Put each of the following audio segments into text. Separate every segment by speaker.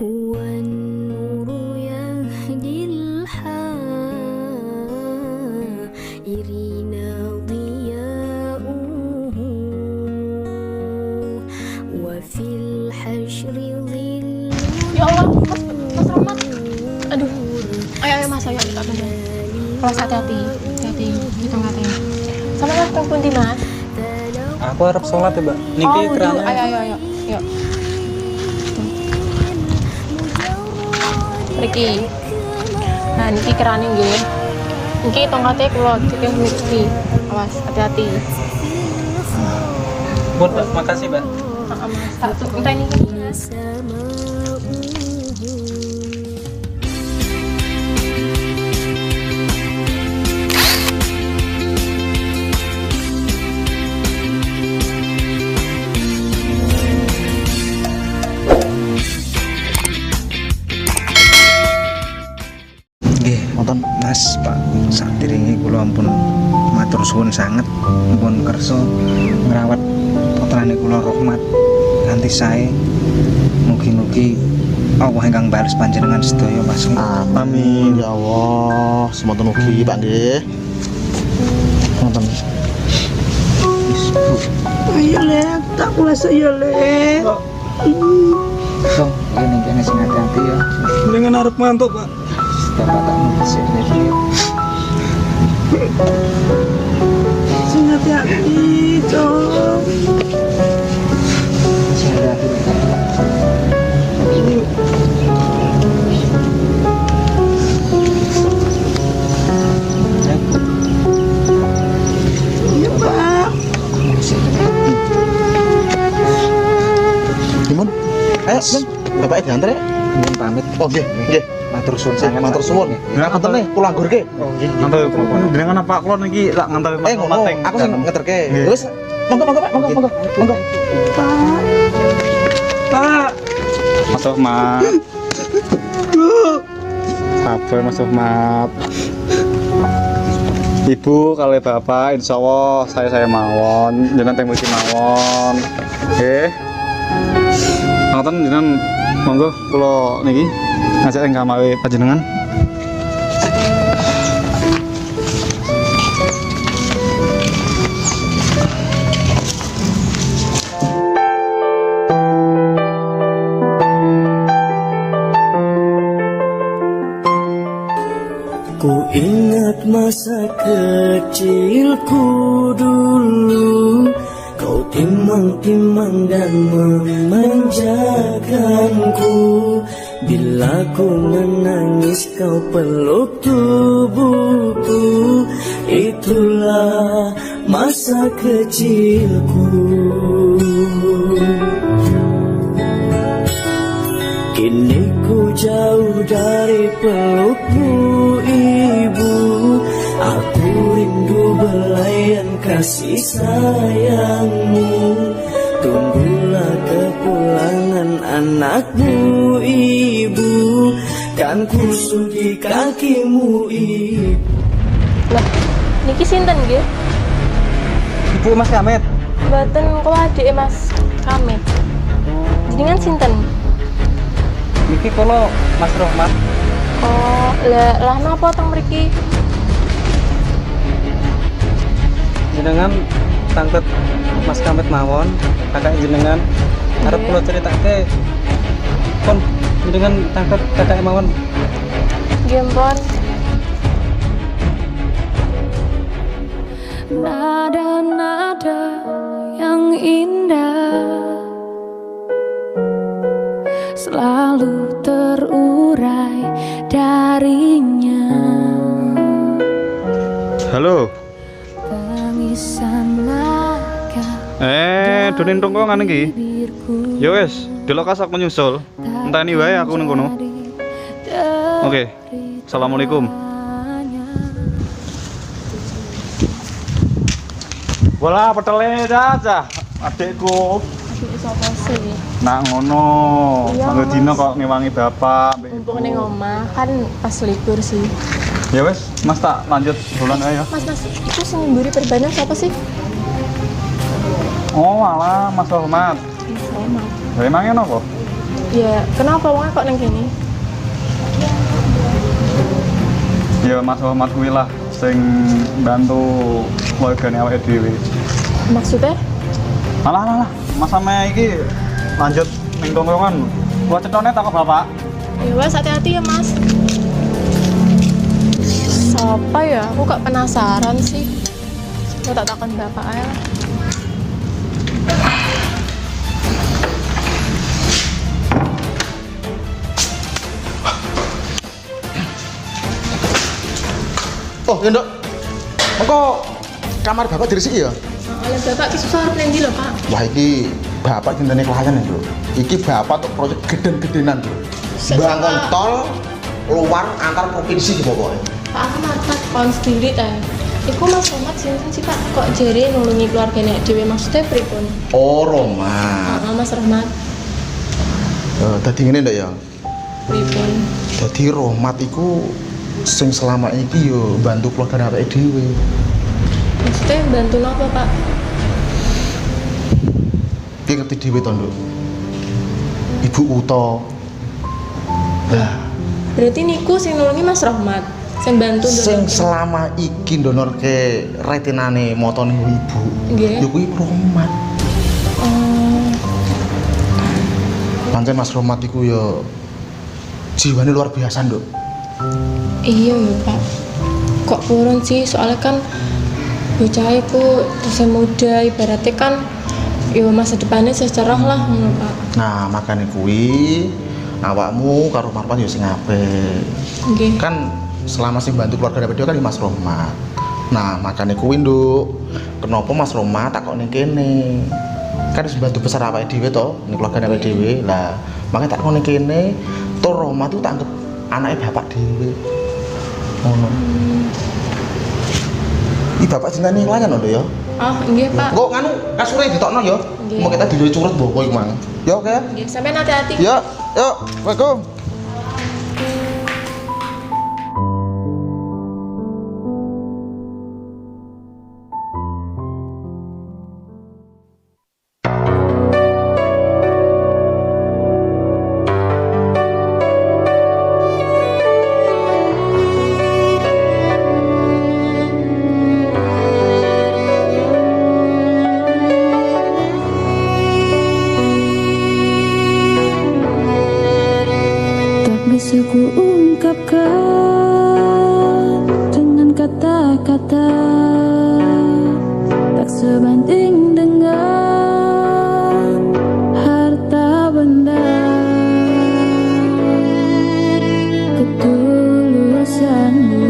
Speaker 1: هو النور يهدي الحائرين ضياؤه وفي الحشر ظل.
Speaker 2: Ya Allah, Mas Rahmat. Aduh. Ayo Mas, ayo kita tunggu. Mas hati-hati, hati-hati. Hitung katanya. Sama Mas telepon di Mas.
Speaker 3: Aku harap sholat ya, Mbak. Niki kerannya.
Speaker 2: Ayo. Yuk. Riki. Nah, niki kerane nggih. Niki tongkate kula cekeng niki. Awas, hati-hati.
Speaker 3: Buat Mbak, makasih, Mbak.
Speaker 2: Heeh, Mas. Tak entah ini.
Speaker 4: Wonten Mas Pak saderenge kula ampun matur suwun sanget ampun kersa ngrawat putrane kula Rahmat nganti sae. Mugi-mugi Allah ingkang bales panjenengan sedaya Mas.
Speaker 5: Amin ya Allah. Semoga mugi Pak nggih.
Speaker 4: Wonten.
Speaker 6: Ayo le, tak kuasa ya le.
Speaker 4: Song, kene sing hati-hati ya.
Speaker 3: Dengan arep mantuk, Pak.
Speaker 4: Bapak tak ngasih ini.
Speaker 6: Sing hati-hati, Cok. Iya, Pak.
Speaker 5: Timun. Ayo, Bapak diantar ya.
Speaker 4: Mohon pamit.
Speaker 5: Oh nggih, nggih.
Speaker 4: Matur suwun sangat.
Speaker 5: Matur suwun. Ngaten nih, kula anggurke.
Speaker 4: Oh nggih.
Speaker 3: Ngantar dengan apa kula niki lak ngantar Mas
Speaker 5: Ngono,
Speaker 3: Mateng.
Speaker 5: aku sing ngeterke.
Speaker 3: Nggih.
Speaker 5: Terus monggo Pak, monggo.
Speaker 3: Pak. Mas Rahmat. Sabar Mas Rahmat. Ibu kali Bapak insya Allah saya mawon, jenengan teng mriki mawon. Nggih. Ngoten jenengan monggo kula niki ngajak teng kamare panjenengan.
Speaker 1: Ku ingat masa kecilku dulu, kau timang-timang dan memanjakanku. Bila ku menangis kau peluk tubuhku. Itulah masa kecilku. Kini ku jauh dari pelukmu ibu. Aku rindu belayan kasih sayangmu. Tunggulah kepulangan anakmu ibu. Kan ku sudi kakimu ibu.
Speaker 2: Lah, niki sinten nggih?
Speaker 3: Ibu Mas Kamet.
Speaker 2: Mboten kula adike Mas Kamet. Jenengan sinten?
Speaker 3: Niki kula Mas Rahmat.
Speaker 2: Oh, lah napa teng mriki?
Speaker 3: Jenengan tangket Mas Kamet mawon, kakak jenengan arep kula critakake. Pun jenengan tangket kakak mawon.
Speaker 2: Nggih, mpun.
Speaker 1: Nada-nada yang indah selalu terurai darinya.
Speaker 3: Halo.
Speaker 1: Tangisan maka
Speaker 3: Donin tongkongan iki. Ya wis, delok kasak menyusul. Enteni wae aku ning kono. Oke. Assalamualaikum. Bola petele aja, adekku.
Speaker 2: Adik sapa sih?
Speaker 3: Nak ngono,
Speaker 2: Iya,
Speaker 3: manggo
Speaker 2: Mas.
Speaker 3: dino kok ngewangi bapak. mbek
Speaker 2: Mumpung
Speaker 3: ibu.
Speaker 2: ning omah kan pas libur sih.
Speaker 3: Ya wis, Mas tak lanjut dolan ae ya.
Speaker 2: Mas, itu sing mburi perbanan siapa sih?
Speaker 3: Oh, alah Mas Rahmat.
Speaker 2: Sama.
Speaker 3: Lah emangnya napa?
Speaker 2: Ya, kenapa wong kok nang kene?
Speaker 3: Ya Mas Rahmat kuwi lah sing bantu keluargane awake dhewe.
Speaker 2: Maksudnya?
Speaker 3: Alah, Mas ame iki lanjut ning tongkrongan. Kula cetone takok bapak.
Speaker 2: Ya wes hati-hati ya Mas. Siapa ya? Aku kok penasaran sih. Coba tak takon bapak aja.
Speaker 5: Oh, ya, Nduk. Engko kamar bapak diresiki ya?
Speaker 2: Oleh bapak ki susah arep ndi lho, Pak?
Speaker 5: Wah, iki bapak dintene klien ya, Nduk. Iki bapak tuh proyek geden-gedenan, Nduk. Bangun tol luar antar provinsi iki pokoknya.
Speaker 2: Pak, aku matak kon sendiri ta. Iku Mas Rahmat sinten sih, Pak? Kok jere nulungi keluargane dhewe maksudnya pripun?
Speaker 5: Oh, Roma.
Speaker 2: Mas Rahmat.
Speaker 5: Dadi ngene ndak ya?
Speaker 2: Pripun?
Speaker 5: Dadi Rohmat iku sing selama iki yo bantu keluarga awake dhewe.
Speaker 2: Maksudnya bantu napa, Pak?
Speaker 5: Ki ngerti dhewe to, Nduk. Ibu Uto. Nah,
Speaker 2: Berarti niku sing nulungi Mas Rahmat. Sing bantu
Speaker 5: sing
Speaker 2: ndonor.
Speaker 5: selama iki ndonorke retinane motone ibu.
Speaker 2: Nggih.
Speaker 5: Yo kuwi Rohmat. Pancen Mas Rohmat iku yo jiwane luar biasa, Nduk.
Speaker 2: Iya ya, Pak. Kok purun sih? Soalnya kan bocah iku masih muda, ibaratnya kan yo masa depannya secerah lah ngono, Pak.
Speaker 5: Nah, makane kuwi awakmu karo Marwan yo sing apik.
Speaker 2: Nggih.
Speaker 5: Kan selama sing bantu keluarga dhewe kan Mas Rohmat. Nah, makane kuwi, Nduk. Kenapa Mas Rohmat takok ning kene? Kan wis bantu besar awake dhewe to, ning keluarga awake dhewe. Lah, makane takok ning kene, to Rohmat tuh tak anggap anake bapak dhewe. Ngono. Iki bapak jenenge klien lho ya.
Speaker 2: Ah, nggih, Pak.
Speaker 5: Kok nganu kasure ditokno ya.
Speaker 2: Nggih.
Speaker 5: Mau kita dulu curut mbok iku mang. Ya oke.
Speaker 2: Nggih, sampean hati-hati.
Speaker 5: Ya, yuk. Assalamualaikum.
Speaker 1: Tak bisa ku ungkapkan dengan kata-kata, tak sebanding dengan harta benda. Ketulusanmu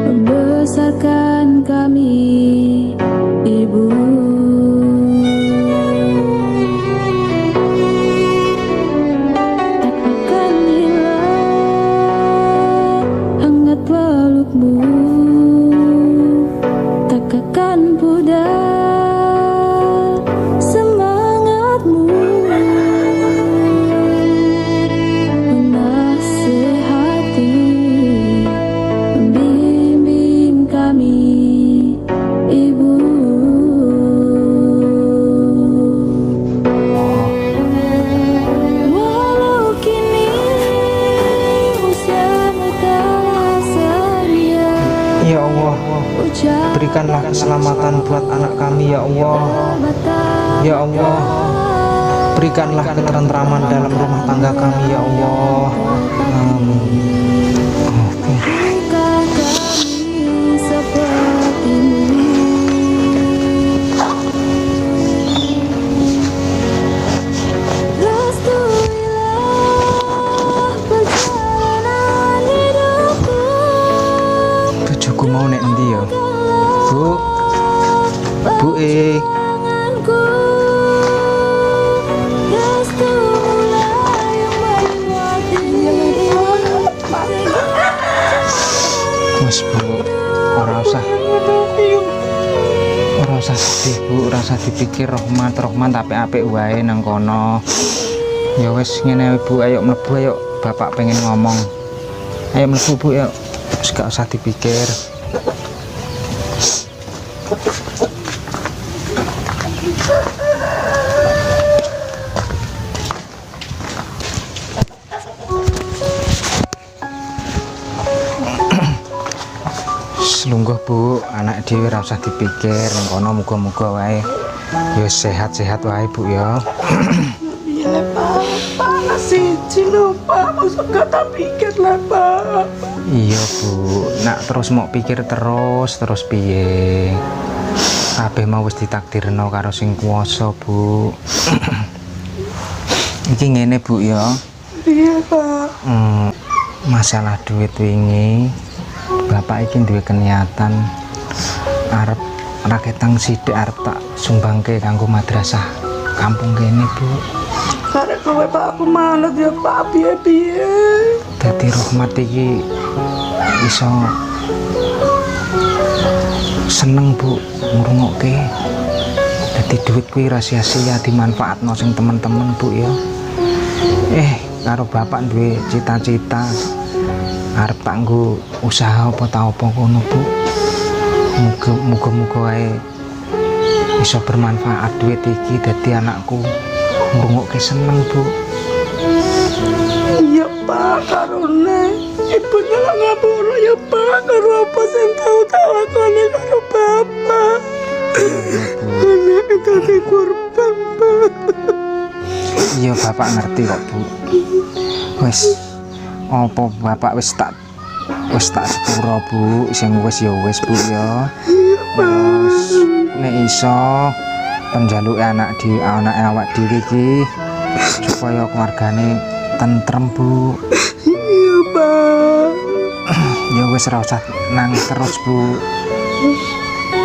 Speaker 1: membesarkan kami, Ibu. Tak akan hilang hangat pelukmu, tak akan pudar semangatmu menasehati, membimbing kami, Ibu. Walau kini usiamu telah senja,
Speaker 4: Ya Allah,
Speaker 1: ucap
Speaker 4: berikanlah keselamatan buat anak kami ya Allah. Ya Allah, berikanlah ketentraman dalam rumah tangga kami ya Allah. Amin. Oke.
Speaker 1: bukan kami sepertimu. Restuilah perjalanan hidupku,
Speaker 4: Tujuku mau nek endi ya? Bu. Bu
Speaker 1: tanganku. Restuilah yang melewati
Speaker 4: Mas Bu, ora usah sedih Bu, ora usah dipikir Rohmat apik-apik wae nang kono. Ya wis ngene Bu, ayo mlebu ayo, Bapak pengen ngomong. Ayo mlebu Bu ya. Wis gak usah dipikir. lungguh Bu, anak dhewe ora usah dipikir, ning kono muga-muga wae ya sehat-sehat wae Bu ya.
Speaker 6: Iya Pak, panas siji lho Pak, masa gak tak pikir lah Pak.
Speaker 4: Iya Bu, nak terus mau pikir terus piye? Kabeh mau wis ditakdirno karo sing kuwasa Bu. Iki ngene Bu ya.
Speaker 6: Iya Pak.
Speaker 4: Masalah duit wingi bapak iki duwe keniatan arep raketang sithik arep tak sumbangke kanggo madrasah kampung kene Bu.
Speaker 6: Karek kowe Pak aku manut ya Pak, piye-piye.
Speaker 4: Dadi Rahmat iki iso seneng Bu ngrungokke. Dadi duit kuwi ra sia-sia dimanfaatno sing temen-temen Bu ya. Karo bapak duwe cita-cita arep tak nggo usaha apa ta apa kono Bu. Muga-muga wae iso bermanfaat duit iki dadi anakku ngrungokke seneng Bu.
Speaker 6: Iya Pak, karone ibunya lah ngapura ya Pak, karo apa sing tau tak lakoni karo bapak. Anak itu di korban Pak.
Speaker 4: Iya bapak ngerti kok Bu. Wis apa bapak wis tak sepuro Bu, sing wis ya wis Bu ya. Wis nek iso penjaluke anak awak dhewe iki supaya keluargane tentrem Bu.
Speaker 6: Iya Pak.
Speaker 4: Ya wis ora usah nangis terus Bu.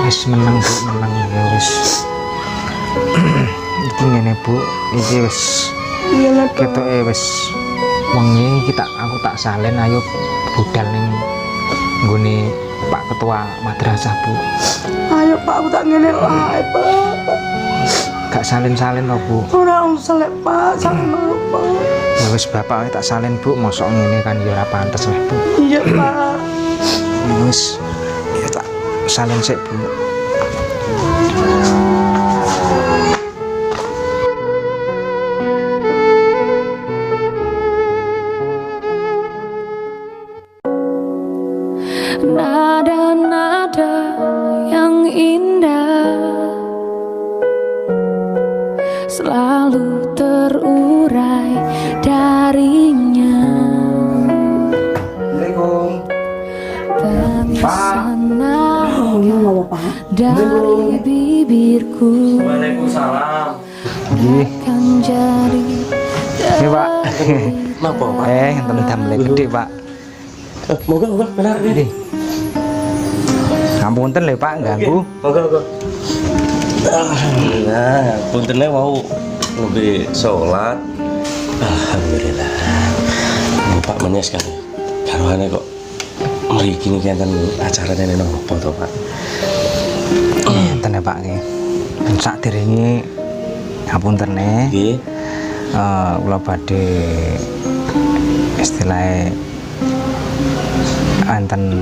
Speaker 4: Wis meneng Bu, meneng ya wis. Iki ngene Bu, iki wis
Speaker 6: Iya lah Pak.
Speaker 4: ketoke wis wengi aku tak salin ayo budal ning nggone Pak Ketua Madrasah Bu.
Speaker 6: Ayo Pak, aku tak ngene wae Pak.
Speaker 4: Gak salin-salin lho Bu.
Speaker 6: Ora usah lek Pak, salin lho Pak.
Speaker 4: Ya wis bapak tak salin Bu, mosok ngene kan ya ora pantes weh Bu.
Speaker 6: Iya Pak.
Speaker 4: Ya wis ya tak salin sik Bu.
Speaker 1: Nada-nada yang indah selalu terurai darinya. Terpesan dari bibirku akan jadi
Speaker 4: Oke Pak.
Speaker 5: Napa Pak?
Speaker 4: Enten damle gede Pak.
Speaker 5: Moga benar ini.
Speaker 4: Ngapunten lho Pak ganggu.
Speaker 5: Moga. Nah, puntene mau lebih sholat. Alhamdulillah. Pak menyes kan. Karuane kok mriki niki enten acara nene nopo to Pak?
Speaker 4: Enten ya Pak nggih. Sak derenge ngapuntene.
Speaker 5: Nggih.
Speaker 4: Kula badhe istilahnya enten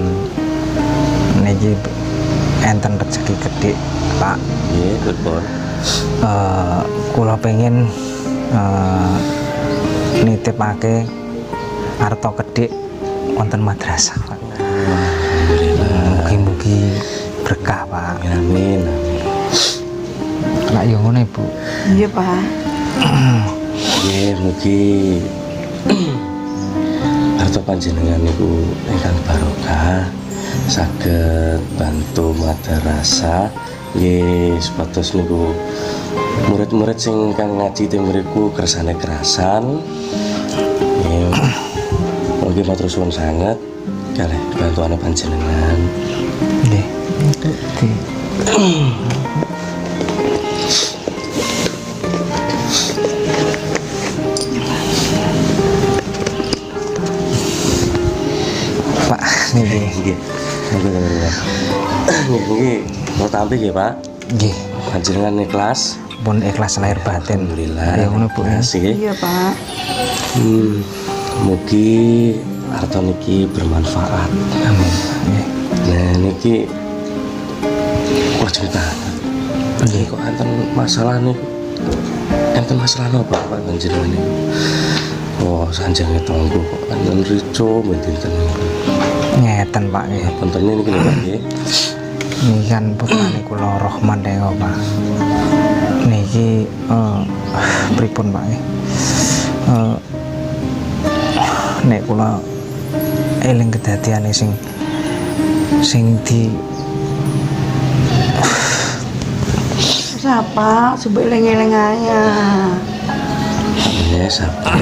Speaker 4: niki enten rezeki gede Pak.
Speaker 5: Nggih, betul.
Speaker 4: Kula pengen nitipake harta gede wonten madrasah Pak. Mugi-mugi berkah Pak.
Speaker 5: Amin.
Speaker 4: Lah yo ngono Bu.
Speaker 6: Iya Pak.
Speaker 5: Nggih, mugi harta panjenengan niku ingkang barokah saged bantu madrasah nggih supados niku murid-murid sing kang ngaji teng mriku kersane kerasan nggih mugi matur suwun sanget kalih bantuane panjenengan
Speaker 4: Nggih. Pak niki.
Speaker 5: nggih nggih mau tampil nggih Pak
Speaker 4: Nggih.
Speaker 5: panjenengan ikhlas
Speaker 4: Pun ikhlas lahir batin.
Speaker 5: alhamdulillah
Speaker 4: Ya ngono Bu.
Speaker 5: kasih
Speaker 6: Iya Pak.
Speaker 5: mugi harta niki bermanfaat.
Speaker 4: Amin. Nggih.
Speaker 5: Nah niki kok cerita. Nggih kok enten masalah niku. Enten masalah napa Pak panjenengan niku? Oh,
Speaker 7: sanjange tonggo kok kangen rico mendinten.
Speaker 4: Ngeten Pak nggih.
Speaker 7: Puntene niki lho Pak nggih.
Speaker 4: Niki kan putrane kula Rohman Dewa Pak. Niki pripun Pak nggih? Nek kula eling kedadiane sing di
Speaker 6: Siapa? Coba eleng-eleng aja.
Speaker 7: Ya sabar.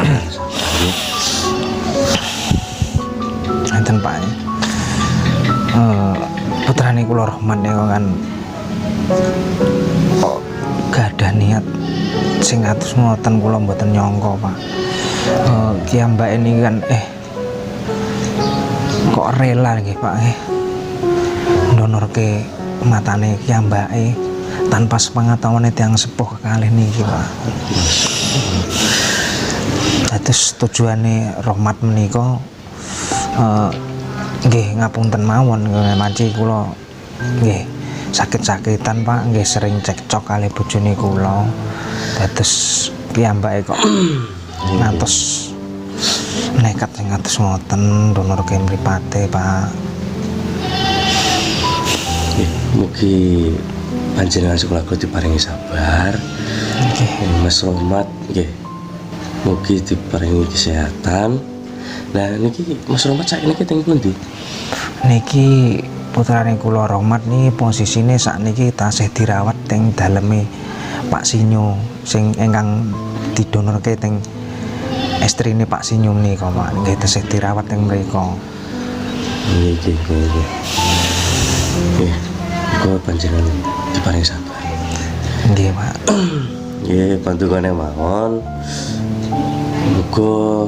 Speaker 4: enten Pak ya. Putrane kula Rohman ya kan kok gak ada niat sing atus ngoten kula mboten nyangka Pak. Ki Mbak ini kan kok rela nggih Pak nggih ndonorke matane Ki Mbake tanpa sepengetahuan tiyang sepuh kekalih niki Pak. Terus tujuane Rohmat menika nggih ngapunten mawon manci kula nggih sakit-sakitan Pak, nggih sering cekcok kali bojone kula. Dados piyambake kok ngantos nekat sing ngatus ngoten donorke mripate Pak.
Speaker 7: Mugi panjenengan sekulaku diparingi sabar. Mas Rohmat nggih. Mugi diparingi kesehatan. Nah niki Mas Rohmat saiki teng pundi?
Speaker 4: Niki putrane kula Rohmat nih posisine sakniki tasih dirawat teng daleme Pak Sinyo sing ingkang didonorke teng estrine Pak Sinyo nika Pak. Nggih tasih dirawat teng mriku.
Speaker 7: Nggih. Nggih. Kok panjenengan diparingi sabar.
Speaker 4: Nggih Pak.
Speaker 7: Nggih pantungane mawon. Muga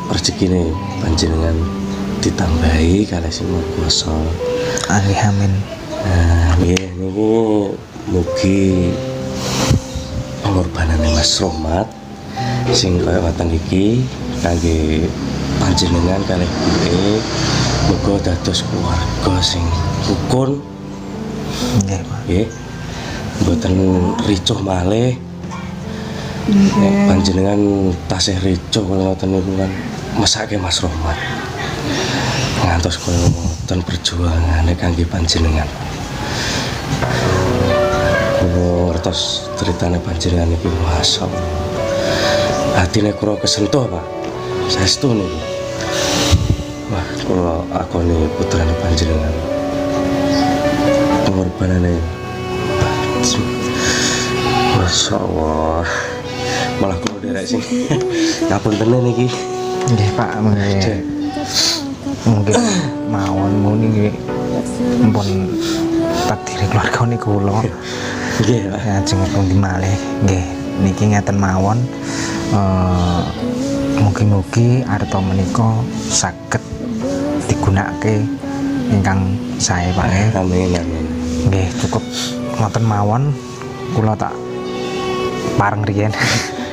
Speaker 7: rezekine panjenengan ditambahi kalih sing kuwasa.
Speaker 4: Amin.
Speaker 7: Nah, nggih niki mugi pengorbanane Mas Rohmat sing kaya ngoten iki kangge panjenengan kalih ibuke muga dados keluarga sing rukun.
Speaker 4: Nggih Pak.
Speaker 7: Nggih. Mboten ricuh malih. Panjenengan tasih ricuh kaya ngoten niku kan mesake Mas Rohmat. Ngantos kaya ngoten perjuangane kangge panjenengan. Kula ngertos ceritane panjenengan iki masyaallah. Atine kula kesentuh Pak. Saestu niku. Wah, kula akoni putrane panjenengan. Pengorbanane masyaallah. Malah kula derek sing ngapunten niki.
Speaker 4: Nggih Pak, mungkin mawon muni nggih mpun takdir keluarga niku kula.
Speaker 7: Nggih Pak.
Speaker 4: Ajeng pundi malih nggih niki ngeten mawon. Mugi-mugi arta menika saged digunakake ingkang sae Pak nggih.
Speaker 7: Amin.
Speaker 4: Nggih cukup ngoten mawon kula tak pareng riyen.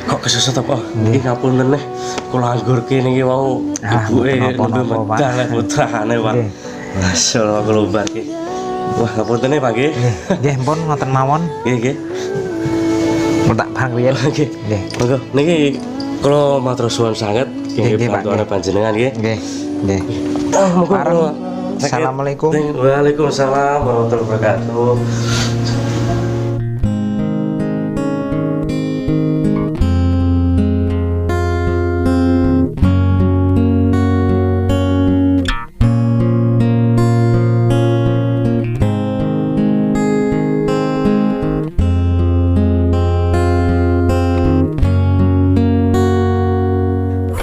Speaker 7: Kok kesusu to Pak? Nggih ngapunten neh. Kula anggurke niki wau ibuke nembe medal putrane Pak. Masyaallah kula barke. Wah ngapunten Pak nggih.
Speaker 4: Nggih mpun ngoten mawon.
Speaker 7: Nggih.
Speaker 4: Tak pareng riyen.
Speaker 7: Nggih.
Speaker 4: Nggih.
Speaker 7: Monggo niki kula matur suwun sanget
Speaker 4: Nggih, Pak.
Speaker 7: bantuane panjenengan nggih.
Speaker 4: Nggih. Nggih.
Speaker 7: Monggo
Speaker 4: Pareng.
Speaker 7: kula.
Speaker 4: Assalamualaikum.
Speaker 7: Waalaikumsalam warahmatullahi wabarakatuh.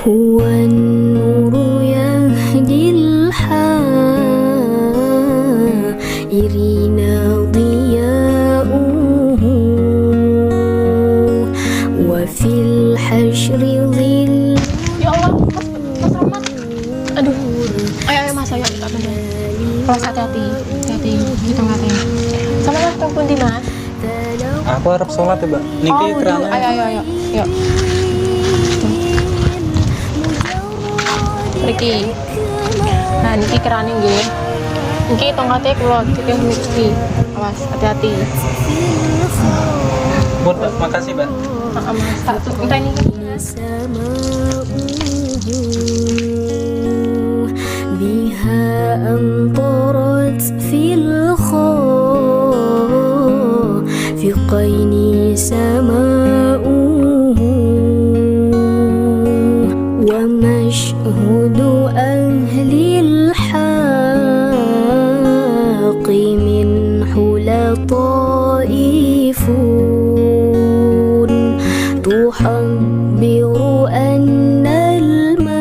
Speaker 1: هو النور يهدي الحائرين ضياؤه وفي الحشر ظل.
Speaker 2: Ya Allah, Mas Rohmat. Aduh. Ayo Mas, ayo kita bener. Mas hati-hati. Hati-hati. Hitung katanya. Sama Mas teng pundi Mas?
Speaker 3: Aku harap sholat ya, Mbak. Niki
Speaker 2: Oh,
Speaker 3: kerana
Speaker 2: ayo. Yuk. Mriki. Nah, niki kerane nggih. Niki tongkate kula dikek mriki. Awas, hati-hati.
Speaker 3: buat Mbak, makasih Mbak.
Speaker 2: Heeh, Mas. Tak enteni.
Speaker 1: يشهد أهل الحق منه لطائف تحبر أن المجد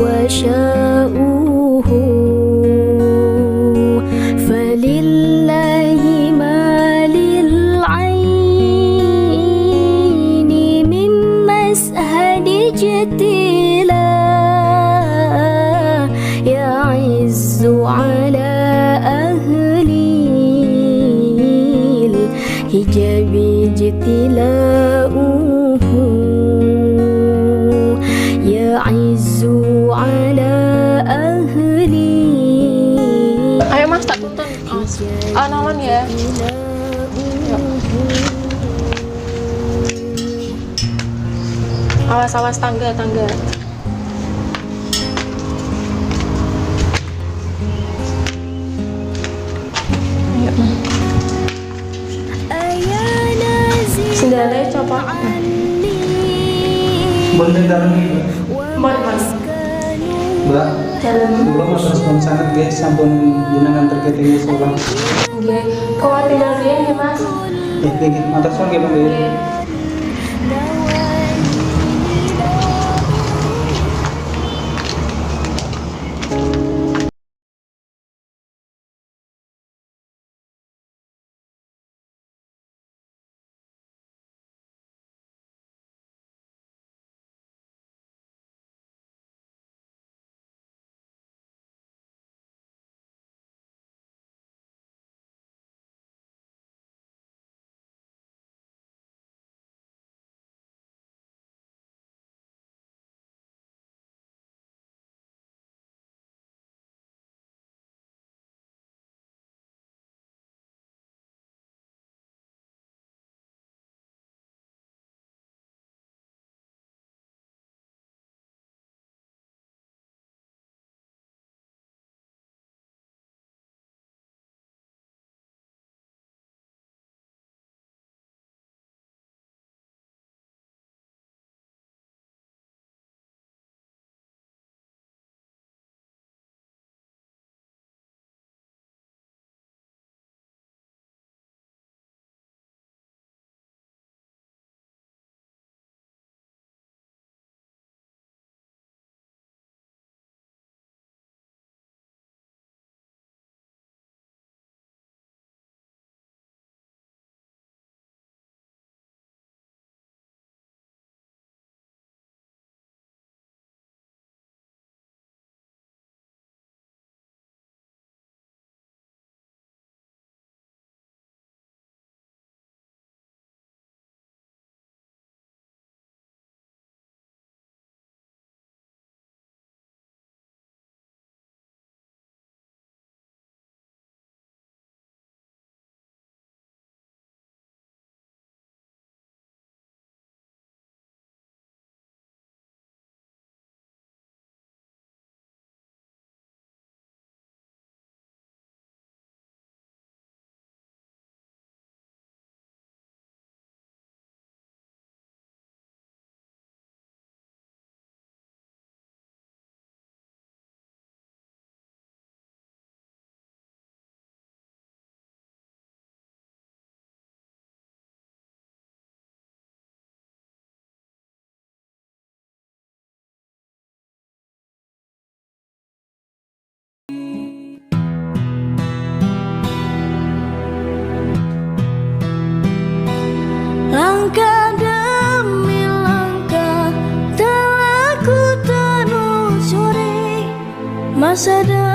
Speaker 1: وشاؤه فلله ما للعين من مسهد جتلا يعز على أهل الحجاب اجتلاؤه يعز على أهل
Speaker 2: Ayo mas, tak tuntun. Nolong ya. Awas tangga. Ayo mas. Sendalnya copot.
Speaker 4: Boleh dalam ini,
Speaker 2: Mohon mas.
Speaker 4: Mbak. Kula matur suwun sanget nggih sampun jenengan terketingi sholat.
Speaker 2: Nggih, kok tinggal riyen nggih mas.
Speaker 4: Nggih, matur suwun nggih, Mbak.
Speaker 2: Nggih.
Speaker 1: Langkah demi langkah telah ku telusuri masa depan